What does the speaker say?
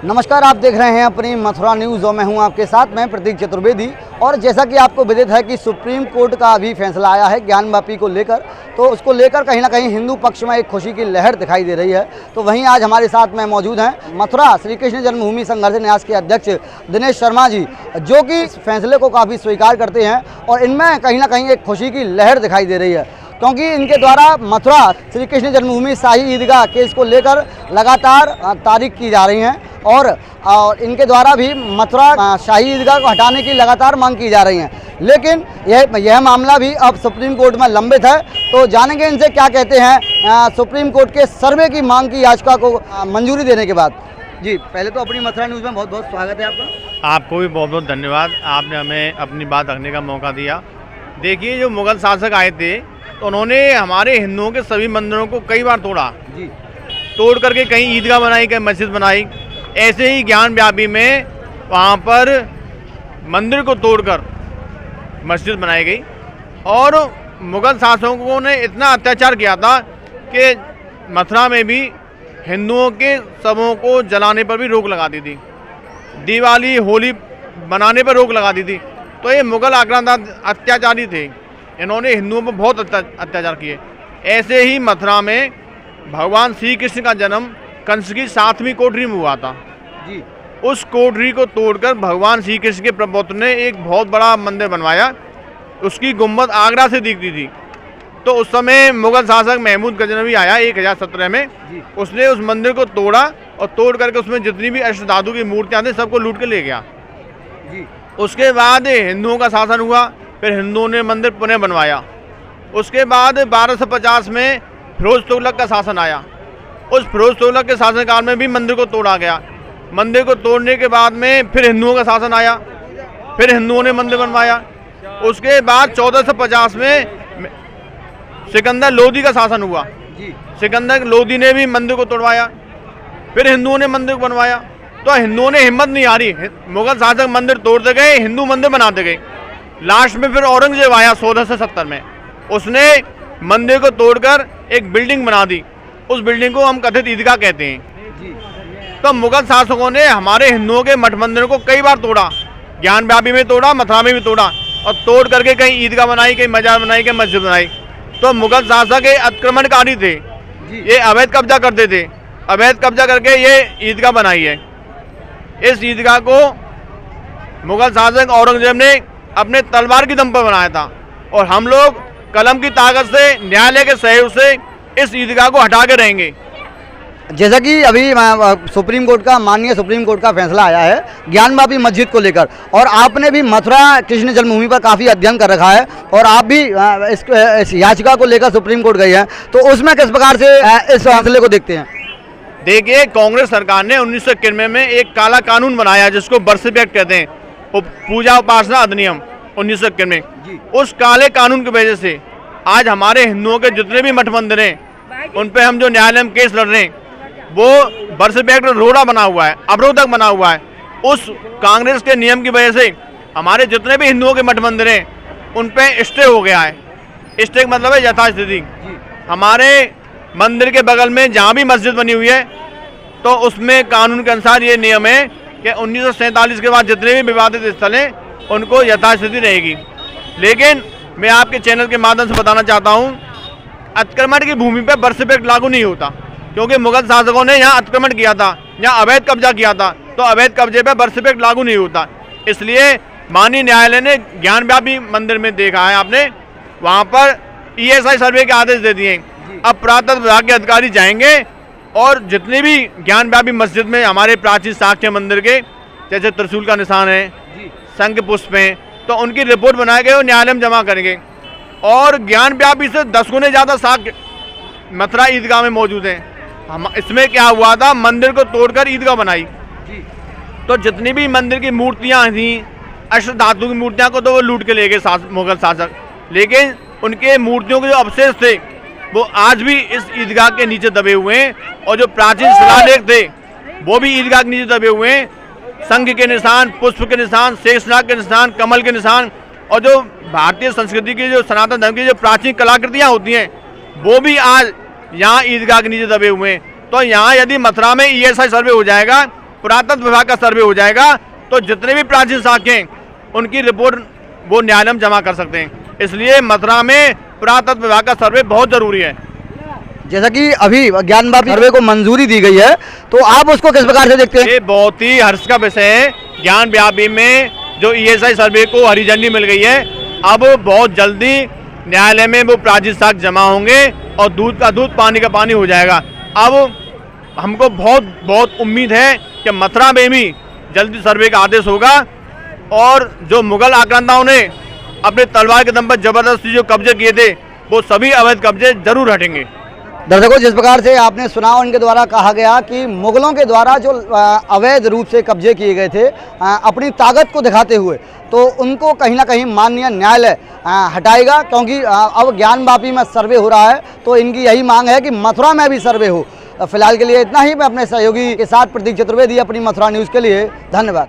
नमस्कार, आप देख रहे हैं अपनी मथुरा न्यूज़ और मैं हूं आपके साथ, मैं प्रतीक चतुर्वेदी। और जैसा कि आपको विदित है कि सुप्रीम कोर्ट का अभी फैसला आया है ज्ञानवापी को लेकर, तो उसको लेकर कहीं ना कहीं हिंदू पक्ष में एक खुशी की लहर दिखाई दे रही है। तो वहीं आज हमारे साथ में मौजूद हैं मथुरा श्री कृष्ण जन्मभूमि संघर्ष न्यास के अध्यक्ष दिनेश शर्मा जी, जो कि इस फैसले को काफ़ी स्वीकार करते हैं और इनमें कहीं ना कहीं एक खुशी की लहर दिखाई दे रही है, क्योंकि इनके द्वारा मथुरा श्री कृष्ण जन्मभूमि शाही ईदगाह केस को लेकर लगातार तारीख की जा रही हैं और इनके द्वारा भी मथुरा शाही ईदगाह को हटाने की लगातार मांग की जा रही है। लेकिन यह मामला भी अब सुप्रीम कोर्ट में लंबित है, तो जानेंगे इनसे क्या कहते हैं सुप्रीम कोर्ट के सर्वे की मांग की याचिका को मंजूरी देने के बाद। जी, पहले तो अपनी मथुरा न्यूज़ में बहुत बहुत स्वागत है आपका। आपको भी बहुत बहुत धन्यवाद, आपने हमें अपनी बात रखने का मौका दिया। देखिए, जो मुगल शासक आए थे तो उन्होंने हमारे हिंदुओं के सभी मंदिरों को कई बार तोड़ा जी, तोड़ करके कहीं ईदगाह बनाई, कहीं मस्जिद बनाई। ऐसे ही ज्ञानवापी में वहाँ पर मंदिर को तोड़कर मस्जिद बनाई गई और मुगल शासकों ने इतना अत्याचार किया था कि मथुरा में भी हिंदुओं के शवों को जलाने पर भी रोक लगा दी थी, दिवाली होली मनाने पर रोक लगा दी थी। तो ये मुगल आक्रांत अत्याचारी थे, इन्होंने हिंदुओं पर बहुत अत्याचार किए। ऐसे ही मथुरा में भगवान श्री कृष्ण का जन्म कंस की 7वीं कोठरी में हुआ था जी। उस कोठरी को तोड़कर भगवान श्री कृष्ण के प्रपौत्र ने एक बहुत बड़ा मंदिर बनवाया। उसकी गुम्बद आगरा से दिखती थी। तो उस समय मुगल शासक महमूद गजनवी आया 1017 में जी। उसने उस मंदिर को तोड़ा और तोड़ करके उसमें जितनी भी अष्टधातु की मूर्तियाँ थी सबको लूट के ले गया जी। उसके बाद हिंदुओं का शासन हुआ, फिर हिंदुओं ने मंदिर पुनः बनवाया। उसके बाद 1250 में फिरोज तुगलक का शासन आया। उस फिरोज तुगलक के शासनकाल में भी मंदिर को तोड़ा गया। मंदिर को तोड़ने के बाद में फिर हिंदुओं का शासन आया, फिर हिंदुओं ने मंदिर बनवाया। उसके बाद 1450 में सिकंदर लोदी का शासन हुआ। सिकंदर लोदी ने भी मंदिर को तोड़वाया, फिर हिंदुओं ने मंदिर को बनवाया। तो हिंदुओं ने हिम्मत नहीं हारी, मुगल शासक मंदिर तोड़ते गए, हिंदू मंदिर बनाते गए। लास्ट में फिर औरंगजेब आया 1470 में, उसने मंदिर को तोड़कर एक बिल्डिंग बना दी। उस बिल्डिंग को हम कथित ईदगाह कहते हैं। तो मुगल शासकों ने हमारे हिंदुओं के मठ मंदिरों को कई बार तोड़ा, ज्ञानवापी में तोड़ा, मथुरा में भी तोड़ा और तोड़ करके कहीं ईदगाह बनाई, कहीं मजार बनाई, कहीं मस्जिद बनाई। तो मुगल शासक ये आक्रमणकारी थे, ये अवैध कब्जा करते थे। अवैध कब्जा करके ये ईदगाह बनाई है। इस ईदगाह को मुगल शासक औरंगजेब ने अपने तलवार की दम पर बनाया था और हम लोग कलम की ताकत से, न्यायालय के सहयोग से इस ईदगाह को हटा के रहेंगे। जैसा कि अभी सुप्रीम कोर्ट का माननीय सुप्रीम कोर्ट का फैसला आया है ज्ञानवापी मस्जिद को लेकर, और आपने भी मथुरा कृष्ण जन्मभूमि पर काफ़ी अध्ययन कर रखा है और आप भी इस याचिका को लेकर सुप्रीम कोर्ट गए हैं, तो उसमें किस प्रकार से इस फैसले को देखते हैं? देखिए, कांग्रेस सरकार ने 1991 में एक काला कानून बनाया जिसको बर्सिफ एक्ट कहते हैं, पूजा उपासना अधिनियम 1991 में। उस काले कानून की वजह से आज हमारे हिंदुओं के जितने भी मठ मंदिर हैं उन पे हम जो न्यायालय में केस लड़ रहे हैं वो बर्सिफ एक्ट रोड़ा बना हुआ है, अवरोधक बना हुआ है। उस कांग्रेस के नियम की वजह से हमारे जितने भी हिंदुओं के मठ मंदिर हैं उन पे स्टे हो गया है। स्टे का मतलब है यथास्थिति। हमारे मंदिर के बगल में जहाँ भी मस्जिद बनी हुई है तो उसमें कानून के अनुसार ये नियम है कि 1947 के बाद जितने भी विवादित स्थल हैं उनको यथास्थिति रहेगी। लेकिन मैं आपके चैनल के माध्यम से बताना चाहता हूँ, अतिक्रमण की भूमि पर बर्सिफ एक्ट लागू नहीं होता, क्योंकि मुगल शासकों ने यहाँ अतिक्रमण किया था, यहाँ अवैध कब्जा किया था। तो अवैध कब्जे पर बर्सिफ एक्ट लागू नहीं होता। इसलिए माननीय न्यायालय ने ज्ञानवापी मंदिर में देखा है आपने, वहाँ पर ESI सर्वे के आदेश दे दिए। अब पुरातत्व विभाग के अधिकारी जाएंगे और जितनी भी ज्ञानवापी मस्जिद में हमारे प्राचीन शाक्य मंदिर के जैसे त्रिशूल का निशान है, शंख पुष्प हैं, तो उनकी रिपोर्ट बनाएंगे और न्यायालय में जमा करेंगे। और ज्ञानवापी से 10 गुने ज़्यादा शाक्य मथुरा ईदगाह में मौजूद हैं। हम इसमें क्या हुआ था, मंदिर को तोड़कर ईदगाह बनाई। तो जितनी भी मंदिर की मूर्तियाँ थी, अष्टधातु की मूर्तियाँ को तो वो लूट के ले गए मुगल शासक, लेकिन उनके मूर्तियों के जो अवशेष थे वो आज भी इस ईदगाह के नीचे दबे हुए हैं। और जो प्राचीन शिलालेख थे वो भी ईदगाह के नीचे दबे हुए हैं। शंख के निशान, पुष्प के निशान, शेषनाग के निशान, कमल के निशान, और जो भारतीय संस्कृति की, जो सनातन धर्म की जो प्राचीन कलाकृतियाँ होती हैं वो भी आज यहाँ ईदगाह के नीचे दबे हुए हैं। तो यहाँ यदि मथुरा में ESI सर्वे हो जाएगा पुरातत्व विभाग का सर्वे हो जाएगा तो जितने भी प्राचीन शाखें उनकी रिपोर्ट वो न्यायालय में जमा कर सकते हैं। इसलिए मथुरा में पुरातत्व विभाग का सर्वे बहुत जरूरी है। जैसा कि अभी ज्ञानवापी सर्वे को मंजूरी दी गई है, तो आप उसको किस प्रकार से देखते हैं? ये बहुत ही हर्ष का विषय है। ज्ञानवापी में जो ESI सर्वे को हरी झंडी मिल गई है, अब बहुत जल्दी न्यायालय में वो प्राचीन साक्ष्य जमा होंगे और दूध का दूध पानी का पानी हो जाएगा। अब हमको बहुत उम्मीद है कि मथुरा में भी जल्दी सर्वे का आदेश होगा और जो मुगल आक्रांताओं ने अपने तलवार के दम पर जबरदस्ती जो कब्जे किए थे वो सभी अवैध कब्जे जरूर हटेंगे। दर्शकों, जिस प्रकार से आपने सुना उनके द्वारा कहा गया कि मुगलों के द्वारा जो अवैध रूप से कब्जे किए गए थे अपनी ताकत को दिखाते हुए, तो उनको कहीं ना कहीं माननीय न्यायालय हटाएगा, क्योंकि अब ज्ञानवापी में सर्वे हो रहा है तो इनकी यही मांग है कि मथुरा में भी सर्वे हो। फिलहाल के लिए इतना ही। मैं अपने सहयोगी के साथ प्रतीक चतुर्वेदी, अपनी मथुरा न्यूज़ के लिए धन्यवाद।